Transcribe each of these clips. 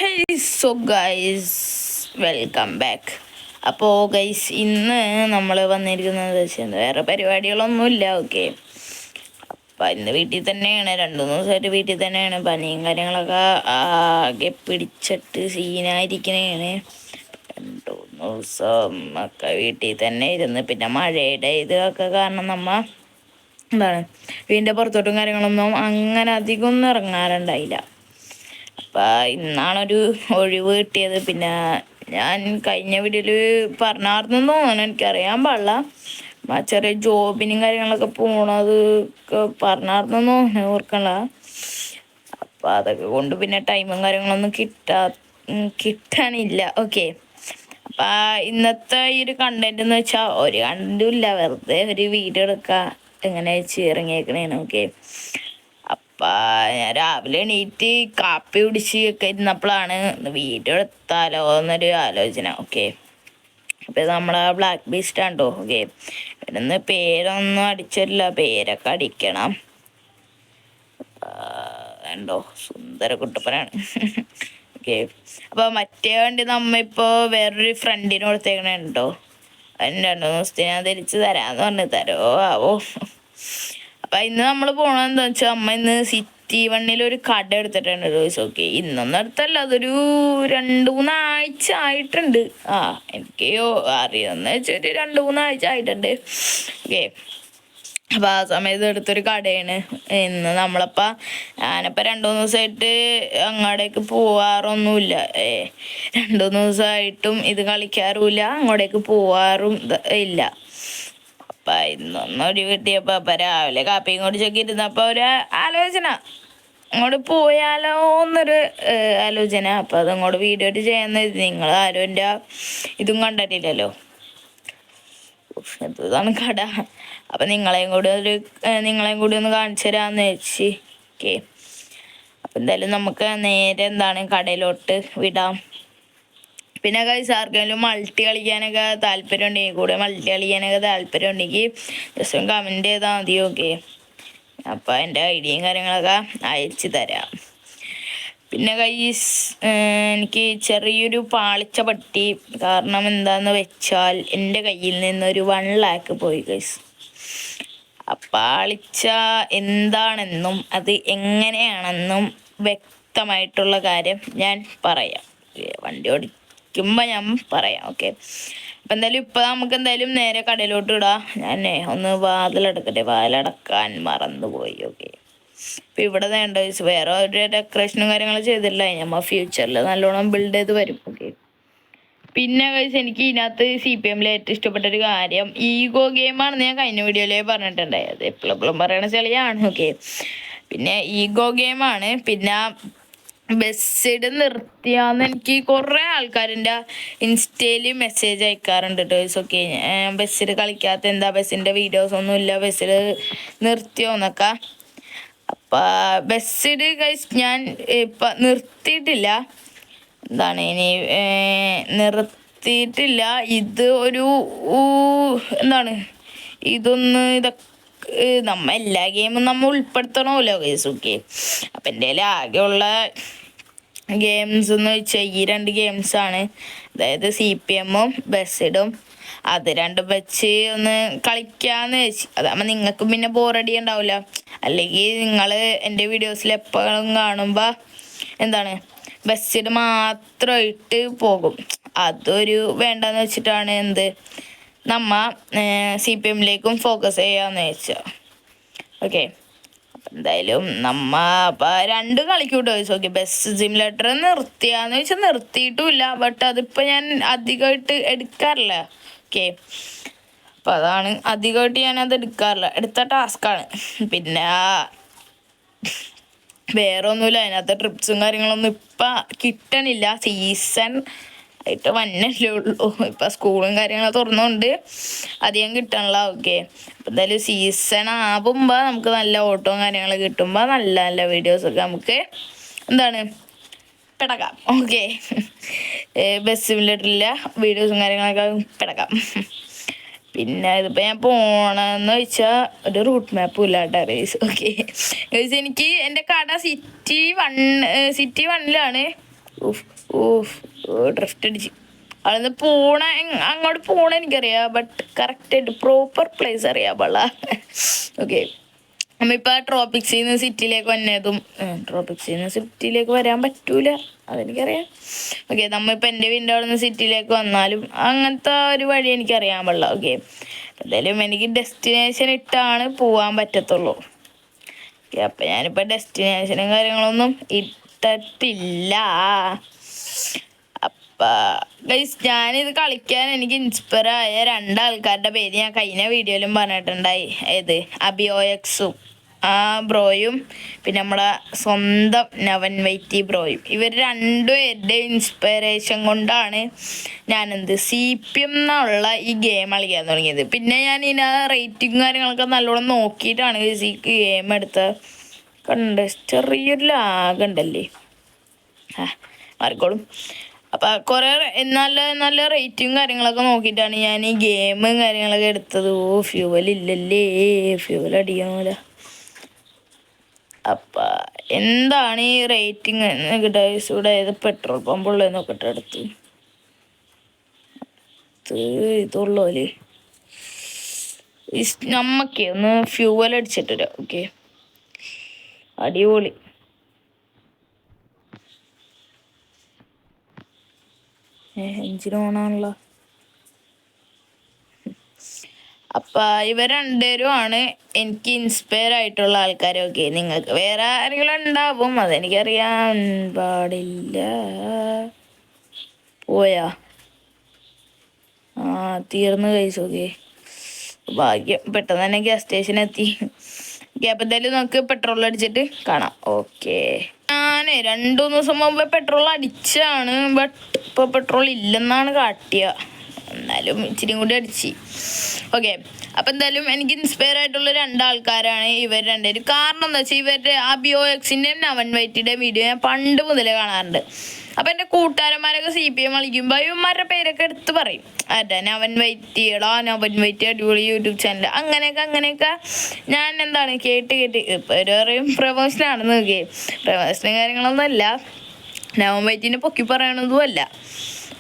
Hey so guys, welcome back. അപ്പോൾ guys, ഇന്ന് നമ്മൾ വന്നിരിക്കുന്നത് വെച്ചാൽ വേറെ പരിപാടികളൊന്നുമില്ല. ഓക്കെ, അപ്പം ഇന്ന് വീട്ടിൽ തന്നെയാണ്, 2-3 ദിവസമായിട്ട് വീട്ടിൽ തന്നെയാണ്. പനിയും കാര്യങ്ങളൊക്കെ ആകെ പിടിച്ചിട്ട് സീനായിരിക്കണേണ്. 2-3 ദിവസം ഒക്കെ വീട്ടിൽ തന്നെ ഇരുന്ന്, പിന്നെ മഴയുടെ ഇതൊക്കെ കാരണം എന്താണ് വീടിൻ്റെ പുറത്തോട്ടും കാര്യങ്ങളൊന്നും അങ്ങനെ അധികം ഒന്നും ഇറങ്ങാറുണ്ടായില്ല. അപ്പം ഇന്നാണൊരു ഒഴിവ് കിട്ടിയത്. പിന്നെ ഞാൻ കഴിഞ്ഞ വീഡിയോയിൽ പറഞ്ഞാർന്നു തോന്നുന്നു, എനിക്കറിയാൻ പാടില്ല. ചെറിയ ജോബിനും കാര്യങ്ങളൊക്കെ പോണത് പറഞ്ഞാർന്നു തോന്നുന്നു, ഓർക്കണില്ല. അപ്പം അതൊക്കെ കൊണ്ട് പിന്നെ ടൈമും കാര്യങ്ങളൊന്നും കിട്ടാനില്ല. ഓക്കെ, അപ്പം ഇന്നത്തെ ഈ ഒരു കണ്ടന്റ് എന്ന് വെച്ചാൽ ഒരു കണ്ടും ഇല്ല, വെറുതെ ഒരു വീഡിയോ എടുക്കുക എങ്ങനെ ഇറങ്ങിയേക്കണേന്. ഓക്കെ, ഞാൻ രാവിലെ എണീറ്റ് കാപ്പി കുടിച്ച് ഒക്കെ ഇരുന്നപ്പോഴാണ് വീഡിയോ എടുത്താലോ എന്നൊരു ആലോചന. ഓക്കെ, അപ്പോൾ നമ്മളെ ബ്ലാക്ക് ബീസ്റ്റ് ആണ്ടോ. ഓക്കെ, ഇവിടുന്ന് പേരൊന്നും അടിച്ചിട്ടില്ല, പേരൊക്കെ അടിക്കണം. ഉണ്ടോ, സുന്ദര കുട്ടപ്പനാണ്. ഓക്കെ, അപ്പോൾ മറ്റേ വണ്ടി നമ്മളിപ്പോൾ വേറൊരു ഫ്രണ്ടിന് കൊടുത്തേക്കണുണ്ടോ, അതിന് 2 ദിവസത്തിന് ഞാൻ തിരിച്ച് തരാമെന്ന് പറഞ്ഞ് തരുമോ ആവോ. അപ്പം ഇന്ന് നമ്മൾ പോകണമെന്ന് എന്താ വെച്ചാൽ, അമ്മ ഇന്ന് സിറ്റി 1 ഒരു കട എടുത്തിട്ടുണ്ട് ഗൈസ്. ഓക്കെ, ഇന്നൊന്നും അടുത്തല്ല, അതൊരു 2-3 ആഴ്ച ആയിട്ടുണ്ട്. എനിക്ക് അറിയാമെന്ന് വെച്ചാൽ ഒരു 2-3 ആഴ്ച ആയിട്ടുണ്ട്. ഓക്കെ, അപ്പം ആ സമയത്ത് എടുത്തൊരു കടയാണ് ഇന്ന് നമ്മളപ്പം. ഞാനിപ്പോൾ 2-3 ദിവസമായിട്ട് അങ്ങോട്ടേക്ക് പോവാറൊന്നുമില്ല. 2-3 ദിവസമായിട്ടും ഇത് കളിക്കാറുമില്ല, അങ്ങോട്ടേക്ക് പോവാറും ഇല്ല. അപ്പം ഇന്നൊന്നൊരു കിട്ടിയപ്പോൾ അപ്പം രാവിലെ കാപ്പിയും കുടിച്ചൊക്കെ ഇരുന്നപ്പോൾ ഒരു ആലോചന, അങ്ങോട്ട് പോയാലോ എന്നൊരു ആലോചന. അപ്പം അതങ്ങോട്ട് വീഡിയോ ചെയ്യാന്ന്, നിങ്ങൾ ആരും എൻ്റെ ഇതും കണ്ടിട്ടില്ലല്ലോ. ഇതാണ് കട. അപ്പം നിങ്ങളെയും കൂടി ഒന്ന് കാണിച്ചു തരാമെന്ന് വെച്ച്. ഓക്കെ, അപ്പം എന്തായാലും നമുക്ക് നേരെ കടയിലോട്ട് വിടാം. പിന്നെ ഗൈസ്, ആർക്കെങ്കിലും മൾട്ടി കളിക്കാനൊക്കെ താല്പര്യം ഉണ്ടെങ്കിൽ മൾട്ടി കളിക്കാനൊക്കെ താല്പര്യം ഉണ്ടെങ്കിൽ ജസ്റ്റ് ഒന്ന് കമൻറ്റ് ചെയ്താൽ മതി. ഓക്കെ, അപ്പം എൻ്റെ ഐഡിയയും കാര്യങ്ങളൊക്കെ അയച്ചു തരാം. പിന്നെ ഗൈസ്, എനിക്ക് ചെറിയൊരു പാളിച്ച പറ്റി. കാരണം എന്താണെന്ന് വെച്ചാൽ എൻ്റെ കയ്യിൽ നിന്നൊരു 1 lakh പോയി ഗൈസ്. പാളിച്ച എന്താണെന്നും അത് എങ്ങനെയാണെന്നും വ്യക്തമായിട്ടുള്ള കാര്യം ഞാൻ പറയാം, വണ്ടി ഓടിക്കുമ്പോൾ ഞാൻ പറയാം. ഓക്കെ, അപ്പം എന്തായാലും ഇപ്പം നമുക്ക് എന്തായാലും നേരെ കടയിലോട്ട് ഇടാം. ഞാൻ ഒന്ന് വാതിലടക്കാൻ മറന്നുപോയി. ഓക്കെ, ഇപ്പം ഇവിടെ വേണ്ട വേറെ ഒരു ഡെക്കറേഷനും കാര്യങ്ങളും ചെയ്തിട്ടില്ല, നമ്മൾ ഫ്യൂച്ചറിൽ നല്ലോണം ബിൽഡ് ചെയ്ത് വരും. ഓക്കെ, പിന്നെ കഴിച്ച് എനിക്ക് ഇതിനകത്ത് CPM ഏറ്റവും ഇഷ്ടപ്പെട്ടൊരു കാര്യം ഈഗോ ഗെയിമാണെന്ന് ഞാൻ കഴിഞ്ഞ വീഡിയോയിലേ പറഞ്ഞിട്ടുണ്ടായത്, എപ്പോഴും പറയണ ചെളിയാണ്. ഓക്കെ, പിന്നെ ഈഗോ ഗെയിമാണ്. പിന്നെ ബസ്സിഡ് നിർത്തിയാന്ന് എനിക്ക് കുറേ ആൾക്കാരിൻ്റെ ഇൻസ്റ്റയിൽ മെസ്സേജ് അയക്കാറുണ്ട് കേട്ടോ. ഓക്കെ, ബസ്സിൽ കളിക്കാത്ത എന്താ, ബസ്സിൻ്റെ വീഡിയോസ് ഇല്ല, ബസ്സിൽ നിർത്തിയോന്നൊക്കെ. അപ്പം ബസ്സിഡ് കഴിച്ച് ഞാൻ ഇപ്പം നിർത്തിയിട്ടില്ല, ഇനി നിർത്തിയിട്ടില്ല. ഇത് ഒരു ഇതൊക്കെ എല്ലാ ഗെയിമും നമ്മൾ ഉൾപ്പെടുത്തണമല്ലോ ഗൈസ്. ഓക്കെ, അപ്പം എൻ്റെ ആകെയുള്ള ഗെയിംസ് എന്ന് വെച്ചാൽ ഈ 2 ഗെയിംസാണ്. അതായത് CPM-ഉം ബസ്സിഡും. അത് 2 വെച്ച് ഒന്ന് കളിക്കാന്ന് വെച്ച്, അതാകുമ്പോൾ നിങ്ങൾക്കും പിന്നെ ബോറടി ഉണ്ടാവില്ല. അല്ലെങ്കിൽ നിങ്ങൾ എൻ്റെ വീഡിയോസിൽ എപ്പോഴും കാണുമ്പോൾ ബസ്സിഡ് മാത്രമായിട്ട് പോകും. അതൊരു വേണ്ടെന്ന് വെച്ചിട്ടാണ് CPM-ലേക്കും ഫോക്കസ് ചെയ്യാന്ന് വെച്ചാൽ. ഓക്കെ, എന്തായാലും അപ്പം 2 കളിക്കൂട്ടോ. ഓക്കെ, ബസ് സിമുലേറ്റർ നിർത്തിയാന്ന് വെച്ചാൽ നിർത്തിയിട്ടുമില്ല, ബട്ട് അതിപ്പോൾ ഞാൻ അധികമായിട്ട് എടുക്കാറില്ല. ഓക്കെ, അപ്പം അതാണ് അധികമായിട്ട് ഞാനത് എടുക്കാറില്ല, എടുത്ത ടാസ്ക്കാണ്. പിന്നെ വേറെ ഒന്നുമില്ല, അതിനകത്ത് ട്രിപ്സും കാര്യങ്ങളൊന്നും ഇപ്പം കിട്ടണില്ല, സീസൺ ആയിട്ട് വന്നല്ലേ ഉള്ളൂ. ഇപ്പം സ്കൂളും കാര്യങ്ങളൊക്കെ തുറന്നുകൊണ്ട് അധികം കിട്ടണില്ല. ഓക്കെ, അപ്പം എന്തായാലും സീസൺ ആവുമ്പോൾ നമുക്ക് നല്ല ഓട്ടവും കാര്യങ്ങളൊക്കെ കിട്ടുമ്പോൾ നല്ല നല്ല വീഡിയോസൊക്കെ നമുക്ക് പിടക്കാം. ഓക്കെ, ബസ് സിമുലേറ്ററില്ല വീഡിയോസും കാര്യങ്ങളൊക്കെ പിടക്കാം. പിന്നെ ഇതിപ്പോൾ ഞാൻ പോകണമെന്ന് വെച്ചാൽ ഒരു റൂട്ട് മാപ്പും ഇല്ല കേട്ടോ ഗൈസ്. ഓക്കെ ഗൈസ്, എനിക്ക് എൻ്റെ കട സിറ്റി 1-ലാണ്. ഊഫ് ഊഫ് ഡ്രിഫ്റ്റ് അടിച്ച് അവിടുന്ന് പോണ അങ്ങോട്ട് പോണ എനിക്കറിയാം, ബട്ട് കറക്റ്റായിട്ട് പ്രോപ്പർ പ്ലേസ് അറിയാം പാടില്ല. ഓക്കെ, നമ്മളിപ്പോൾ ട്രോപ്പിക്സിൽ നിന്ന് സിറ്റിയിലേക്ക് വന്നതും ട്രോപ്പിക്സിൽ നിന്ന് സിറ്റിയിലേക്ക് വരാൻ പറ്റൂല, അതെനിക്കറിയാം. ഓക്കെ, നമ്മളിപ്പോൾ എൻ്റെ വീടിൻ്റെ അവിടെ നിന്ന് സിറ്റിയിലേക്ക് വന്നാലും അങ്ങനത്തെ ഒരു വഴി എനിക്കറിയാൻ പാടില്ല. ഓക്കെ, എന്തായാലും എനിക്ക് ഡെസ്റ്റിനേഷൻ ഇട്ടാണ് പോവാൻ പറ്റത്തുള്ളൂ. ഓക്കെ, അപ്പം ഞാനിപ്പോൾ ഡെസ്റ്റിനേഷനും കാര്യങ്ങളൊന്നും ഇട്ടിട്ടില്ല. ഗൈസ്, ഞാനിത് കളിക്കാൻ എനിക്ക് ഇൻസ്പയർ ആയ രണ്ടാൾക്കാരുടെ പേര് ഞാൻ കഴിഞ്ഞ വീഡിയോയിലും പറഞ്ഞിട്ടുണ്ടായി. ഏത് അബിയോഎക്സും ആ ബ്രോയും പിന്നെ നമ്മളെ സ്വന്തം നവൻ വൈറ്റി ബ്രോയും. ഇവർ രണ്ടുപേരുടെ ഇൻസ്പിറേഷൻ കൊണ്ടാണ് ഞാനെന്ത് CPM എന്നുള്ള ഈ ഗെയിം കളിക്കാൻ തുടങ്ങിയത്. പിന്നെ ഞാൻ ഇതിന് റേറ്റിംഗ് കാര്യങ്ങളൊക്കെ നല്ലോണം നോക്കിയിട്ടാണ് ഈ ഗെയിം എടുത്തത്. കണ്ട് ചെറിയൊരു ലാഗുണ്ടല്ലേ, മാറിക്കോളും. അപ്പം കുറേ നല്ല നല്ല റേറ്റിംഗ് കാര്യങ്ങളൊക്കെ നോക്കിയിട്ടാണ് ഞാൻ ഈ ഗെയിമും കാര്യങ്ങളൊക്കെ എടുത്തത്. ഫ്യൂവൽ ഇല്ലല്ലേ, ഫ്യൂവൽ അടിക്കണമല്ല. അപ്പം എന്താണ് ഈ റേറ്റിംഗ് ഗൈസ്? ഇവിടെ ഏത് പെട്രോൾ പമ്പുള്ള നോക്കട്ടെ അടുത്ത്. ഇതുള്ളൂ അല്ലേ, നമ്മക്കേ ഒന്ന് ഫ്യൂവൽ അടിച്ചിട്ട് വരാം. ഓക്കെ, അടിപൊളി. എഞ്ചിൻ ഓണാണല്ലോ. അപ്പം ഇവർ രണ്ടുപേരും ആണ് എനിക്ക് ഇൻസ്പയർ ആയിട്ടുള്ള ആൾക്കാർ. ഓക്കെ, നിങ്ങൾക്ക് വേറെ ആരെങ്കിലും ഉണ്ടാവും, അതെനിക്കറിയാൻ പാടില്ല. പോയാ തീർന്നു കഴിച്ചു. ഓക്കെ, ഭാഗ്യം പെട്ടെന്ന് തന്നെ ഗ്യാസ് സ്റ്റേഷൻ എത്തി. അപ്പം എന്തായാലും നമുക്ക് പെട്രോൾ അടിച്ചിട്ട് കാണാം. ഓക്കെ, ഞാൻ 2-3 ദിവസം മുമ്പ് പെട്രോൾ അടിച്ചാണ്, ബട്ട് ഇപ്പോൾ പെട്രോൾ ഇല്ലെന്നാണ് കാട്ടിയ. എന്നാലും ഇച്ചിരി കൂടി അടിച്ച്. ഓക്കെ, അപ്പം എന്തായാലും എനിക്ക് ഇൻസ്പയർ ആയിട്ടുള്ള രണ്ടാൾക്കാരാണ് ഇവർ രണ്ടുപേരും. കാരണം എന്താ വെച്ചാൽ ഇവരുടെ അബിയോഎക്സിൻ്റെയും നവൻ വൈറ്റിയുടെയും വീഡിയോ ഞാൻ പണ്ട് മുതലേ കാണാറുണ്ട്. അപ്പം എൻ്റെ കൂട്ടുകാരന്മാരൊക്കെ CPM കളിക്കുമ്പോൾ ഇവന്മാരുടെ പേരൊക്കെ എടുത്ത് പറയും. നവൻ വൈറ്റിയടാ, നവൻ വൈറ്റി അടിപൊളി യൂട്യൂബ് ചാനൽ, അങ്ങനെയൊക്കെ ഞാൻ എന്താണ് കേട്ട് ഇപ്പം ഒരു പറയും പ്രമോഷനാണെന്ന്. നോക്കിയേ, പ്രമോഷനും കാര്യങ്ങളൊന്നും അല്ല, നവൻ വൈറ്റിനെ പൊക്കി പറയണതും അല്ല.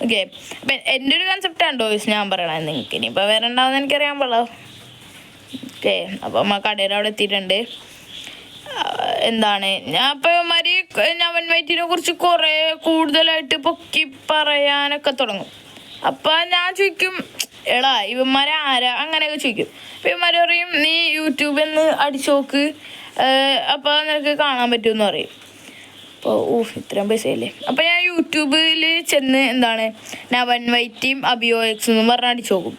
ഓക്കെ, അപ്പം എൻ്റെ ഒരു കൺസെപ്റ്റ് ഉണ്ടോ ഞാൻ പറയണത്, നിങ്ങൾക്ക് ഇനിയിപ്പോൾ വേറെ ഉണ്ടാവുമെന്ന് എനിക്കറിയാൻ പാടില്ല. ഓക്കെ, അപ്പം അമ്മ കടയുടെ അവിടെ എത്തിയിട്ടുണ്ട്. എന്താണ് ഞാൻ ഇപ്പം ഇവന്മാര് നവൻ വൈറ്റിനെ കുറിച്ച് കുറേ കൂടുതലായിട്ട് പൊക്കി പറയാനൊക്കെ തുടങ്ങും. അപ്പം ഞാൻ ചോദിക്കും, എടാ ഇവന്മാരെ ആരാ, അങ്ങനെയൊക്കെ ചോദിക്കും. അപ്പം ഇവന്മാർ പറയും നീ യൂട്യൂബിൽ നിന്ന് അടിച്ചു നോക്ക്, അപ്പോൾ നിനക്ക് കാണാൻ പറ്റുമെന്ന് പറയും. അപ്പോൾ ഇത്രയും പൈസയല്ലേ. അപ്പം ഞാൻ യൂട്യൂബിൽ ചെന്ന് എന്താണ് നവൻ വൈറ്റിയും അബിയോഎക്സ് എന്നും പറഞ്ഞ് അടിച്ചു നോക്കും.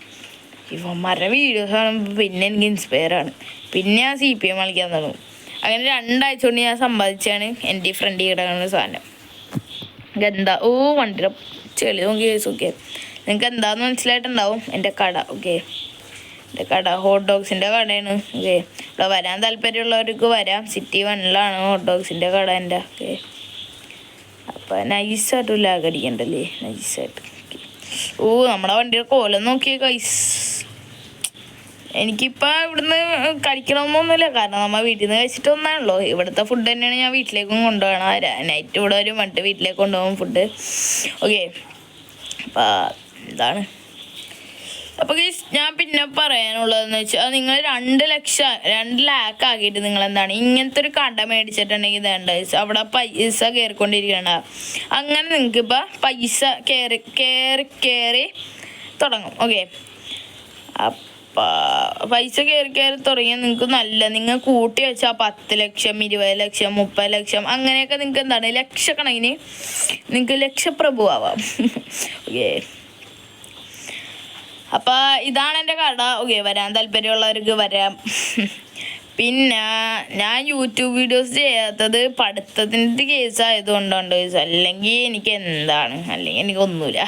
ഇവന്മാരുടെ വീഡിയോസ് കാണുമ്പോൾ പിന്നെ എനിക്ക് ഇൻസ്പയർ ആണ്. പിന്നെ ഞാൻ CPM കളിക്കാൻ തുടങ്ങും. അങ്ങനെ 2 ആഴ്ച കൊണ്ട് ഞാൻ സമ്പാദിച്ചാണ് എൻ്റെ ഈ ഫ്രണ്ട് കിടക്കുന്ന സാധനം. എന്താ വണ്ടിയുടെ ചെളി നോക്കി കേസ്. ഓക്കെ, നിങ്ങൾക്ക് എന്താണെന്ന് മനസ്സിലായിട്ടുണ്ടാവും എൻ്റെ കട. ഓക്കെ, എൻ്റെ കട ഹോട്ട് ഡോഗ്സിൻ്റെ കടയാണ്. ഓക്കെ, ഇവിടെ വരാൻ താല്പര്യമുള്ളവർക്ക് വരാം. City 1-ലാണ് ഹോട്ട് ഡോഗ്സിൻ്റെ കട എൻ്റെ. ഓക്കെ, അപ്പം നൈസായിട്ട് ലാഗടിക്കണ്ടല്ലേ, നൈസായിട്ട്. നമ്മുടെ വണ്ടിയുടെ കോലം നോക്കിയേ ഗൈസ്. എനിക്കിപ്പോൾ ഇവിടുന്ന് കഴിക്കണമെന്നൊന്നുമില്ല, കാരണം നമ്മൾ വീട്ടിൽ നിന്ന് കഴിച്ചിട്ടൊന്നാണല്ലോ. ഇവിടുത്തെ ഫുഡ് തന്നെയാണ് ഞാൻ വീട്ടിലേക്കും കൊണ്ടുപോകണം. നൈറ്റ് ഇവിടെ വരും, മറ്റ് വീട്ടിലേക്ക് കൊണ്ടുപോകും ഫുഡ്. ഓക്കെ, അപ്പം ഇതാണ്. അപ്പോൾ ഞാൻ പിന്നെ പറയാനുള്ളതെന്ന് വെച്ചാൽ നിങ്ങൾ 2 ലക്ഷം ആക്കിയിട്ട് നിങ്ങൾ എന്താണ് ഇങ്ങനത്തെ ഒരു കട മേടിച്ചിട്ടുണ്ടെങ്കിൽ ഇതേണ്ട അവിടെ പൈസ കയറിക്കൊണ്ടിരിക്കണ്ട. അങ്ങനെ നിങ്ങൾക്ക് ഇപ്പോൾ പൈസ കയറി തുടങ്ങും. ഓക്കെ, അപ്പം പൈസ കയറി തുടങ്ങിയാൽ നിങ്ങൾക്ക് നിങ്ങൾ കൂട്ടി വെച്ചാൽ 10 ലക്ഷം 20 ലക്ഷം 30 ലക്ഷം അങ്ങനെയൊക്കെ നിങ്ങൾക്ക് എന്താണ് ലക്ഷക്കണക്കിന് നിങ്ങൾക്ക് ലക്ഷപ്രഭു ആവാം. ഓക്കെ, അപ്പം ഇതാണ് എൻ്റെ കട. ഓക്കെ, വരാൻ താല്പര്യമുള്ളവർക്ക് വരാം. പിന്നെ ഞാൻ യൂട്യൂബ് വീഡിയോസ് ചെയ്യാത്തത് പഠിത്തത്തിൻ്റെ കേസ് ആയതുകൊണ്ടാണ്. അല്ലെങ്കിൽ എനിക്കൊന്നുമില്ല.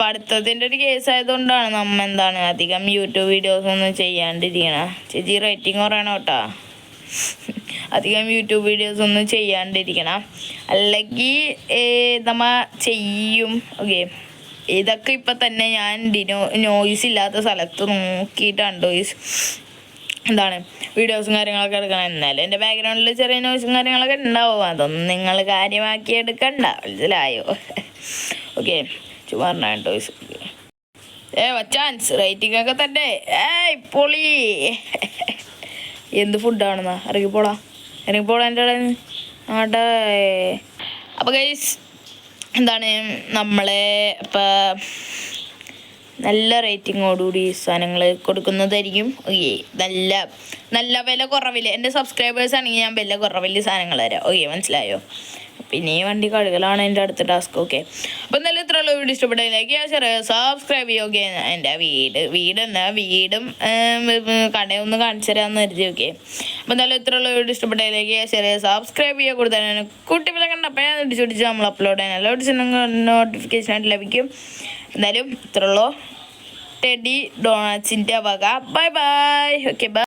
പഠിത്തത്തിൻ്റെ ഒരു കേസ് ആയതുകൊണ്ടാണ് നമ്മൾ എന്താണ് അധികം യൂട്യൂബ് വീഡിയോസ് ഒന്നും ചെയ്യാണ്ടിരിക്കണം. ചേച്ചി റേറ്റിംഗ് കുറയണം കേട്ടോ. അധികം യൂട്യൂബ് വീഡിയോസ് ഒന്നും ചെയ്യാണ്ടിരിക്കണം, അല്ലെങ്കിൽ നമ്മൾ ചെയ്യും. ഓക്കെ, ഇതൊക്കെ ഇപ്പം തന്നെ ഞാൻ നോയ്സ് ഇല്ലാത്ത സ്ഥലത്ത് നോക്കിയിട്ടുണ്ട്. എന്താണ് വീഡിയോസും കാര്യങ്ങളൊക്കെ എടുക്കണം. എന്നാലും എൻ്റെ ബാക്ക്ഗ്രൗണ്ടിൽ ചെറിയ നോയ്സും കാര്യങ്ങളൊക്കെ ഉണ്ടാവും. അതൊന്നും നിങ്ങൾ കാര്യമാക്കി എടുക്കണ്ട, മനസ്സിലായോ? ഓക്കെ, ചുമ്മാ കേട്ടോ. ചാൻസ് റേറ്റിംഗ് ഒക്കെ തന്നെ. പൊളി. എന്ത് ഫുഡാണെന്നാ? ഇറങ്ങിപ്പോളാ എൻ്റെ ഇടയിൽ ആട്ടെ. അപ്പോൾ ഗൈസ് എന്താണ് നമ്മളെ ഇപ്പം നല്ല റേറ്റിങ്ങോടുകൂടി സാധനങ്ങൾ കൊടുക്കുന്നതായിരിക്കും. ഓക്കെ, നല്ല നല്ല വില കുറവിൽ എൻ്റെ സബ്സ്ക്രൈബേഴ്സ് ആണെങ്കിൽ ഞാൻ വില കുറവിൽ സാധനങ്ങൾ തരാം. ഓക്കെ, മനസ്സിലായോ? പിന്നെ ഈ വണ്ടി കഴുകലാണ് എൻ്റെ അടുത്ത ടാസ്ക്. ഓക്കെ, അപ്പോൾ എന്തായാലും ഇത്രയുള്ള വീഡിയോ ഇഷ്ടപ്പെട്ടതിലേക്ക് സബ്സ്ക്രൈബ് ചെയ്യുക. എൻ്റെ വീടും കടയൊന്ന് കാണിച്ചു തരാമെന്ന് കരുതി. ഓക്കെ, അപ്പോൾ എന്തായാലും ഇത്രയുള്ള വീഡിയോ ഇഷ്ടപ്പെട്ടതിലേക്ക് സബ്സ്ക്രൈബ് ചെയ്യുക. കൂടുതൽ കുട്ടി വില കണ്ടപ്പോൾ ഞാൻ ഇടിച്ചൊടിച്ച് നമ്മൾ അപ്ലോഡ് ചെയ്യാൻ എല്ലാ നോട്ടിഫിക്കേഷൻ ആയിട്ട് ലഭിക്കും. എന്തായാലും ഇത്രയുള്ളൂ. ടെഡി ഡോണറ്റ്സിൻ്റെ വക. Bye bye. Okay, by.